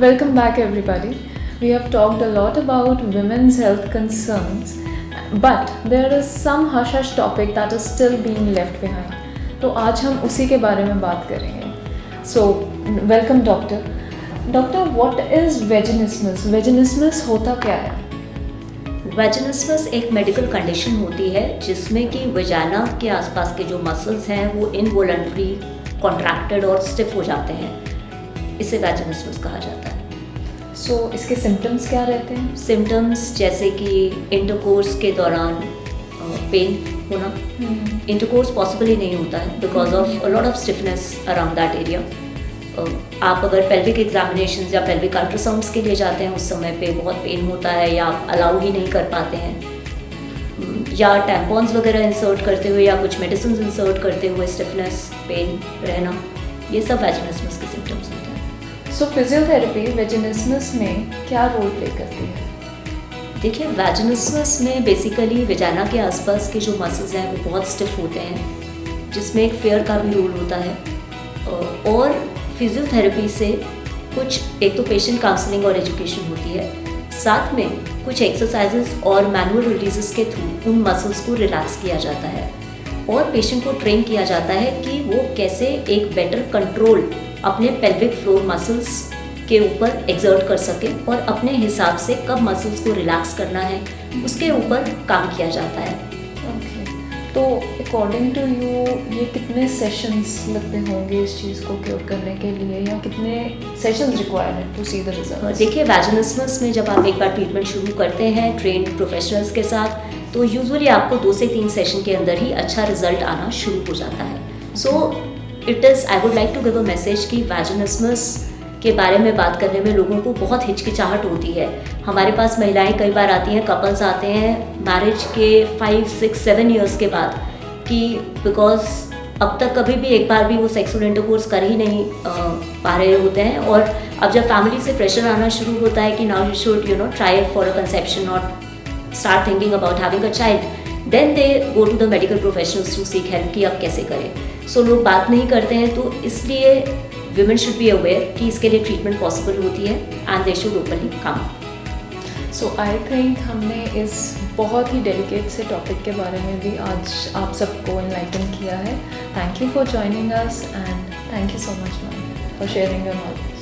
Welcome back, everybody. We have talked a lot about women's health concerns, but there is some hush-hush topic that is still being left behind. तो आज हम उसी के बारे में बात करेंगे. So, welcome, doctor. Doctor, what is vaginismus? Vaginismus होता क्या है? वेजिनिस्मस एक मेडिकल कंडीशन होती है जिसमें कि वजाना के आसपास के जो मसल्स हैं वो इनवॉलंटरी कॉन्ट्रैक्टेड और स्टिफ हो जाते हैं. इसे वेजिनिस्मस कहा जाता है. So, इसके सिम्टम्स क्या रहते हैं? सिम्टम्स जैसे कि इंटरकोर्स के दौरान पेन होना. इंटरकोर्स पॉसिबल ही नहीं होता है because of a lot of stiffness around that area. आप अगर पेल्विक एग्जामिनेशन या पेल्विक अल्ट्रासाउंड्स के लिए जाते हैं उस समय पे बहुत पेन होता है या आप अलाउ ही नहीं कर पाते हैं, या टैम्पॉन्स वगैरह इंसर्ट करते हुए या कुछ मेडिसिन इंसर्ट करते हुए स्टिफनेस, पेन रहना, ये सब वेजिनिस्मस के सिम्टम्स होते हैं. So, फिजियोथेरेपी वेजिनिस्मस में क्या रोल प्ले करती है? देखिए, वेजिनिस्मस में बेसिकली वजाना के आसपास के जो मसल्स हैं वो बहुत स्टिफ होते हैं, जिसमें एक फेयर का भी रोल होता है. और फिजियोथेरेपी से कुछ एक तो पेशेंट काउंसलिंग और एजुकेशन होती है, साथ में कुछ एक्सरसाइजेस और मैनुअल रिलीजेस के थ्रू उन मसल्स को रिलैक्स किया जाता है और पेशेंट को ट्रेन किया जाता है कि वो कैसे एक बेटर कंट्रोल अपने पेल्विक फ्लोर मसल्स के ऊपर एक्सर्ट कर सके और अपने हिसाब से कब मसल्स को रिलैक्स करना है उसके ऊपर काम किया जाता है. तो अकॉर्डिंग टू यू ये कितने सेशंस लगते होंगे इस चीज़ को क्योर करने के लिए, या कितने सेशंस रिक्वायर्ड है टू सी द रिजल्ट? देखिए, वेजिनिस्मस में जब आप एक बार ट्रीटमेंट शुरू करते हैं ट्रेन्ड प्रोफेशनल्स के साथ, तो यूजुअली आपको 2 से 3 सेशन के अंदर ही अच्छा रिजल्ट आना शुरू हो जाता है. So it is, I would like to give a message कि वेजिनिस्मस के बारे में बात करने में लोगों को बहुत हिचकिचाहट होती है. हमारे पास महिलाएं कई बार आती हैं, कपल्स आते हैं मैरिज के 5, 6, 7 ईयर्स के बाद कि बिकॉज अब तक कभी भी एक बार भी वो सेक्सुअल इंटरकोर्स कर ही नहीं पा रहे होते हैं, और अब जब फैमिली से प्रेशर आना शुरू होता है कि now you should try for a conception और start thinking about having a child, then they go to the medical professionals to seek help कि अब कैसे करें. सो लोग बात नहीं करते हैं, तो इसलिए women should be aware कि इसके लिए ट्रीटमेंट पॉसिबल होती है and they should openly come. So I think हमने इस बहुत ही डेलिकेट से टॉपिक के बारे में भी आज आप सबको एनलाइटन किया है. Thank you for joining us and thank you so much ma'am for sharing your knowledge.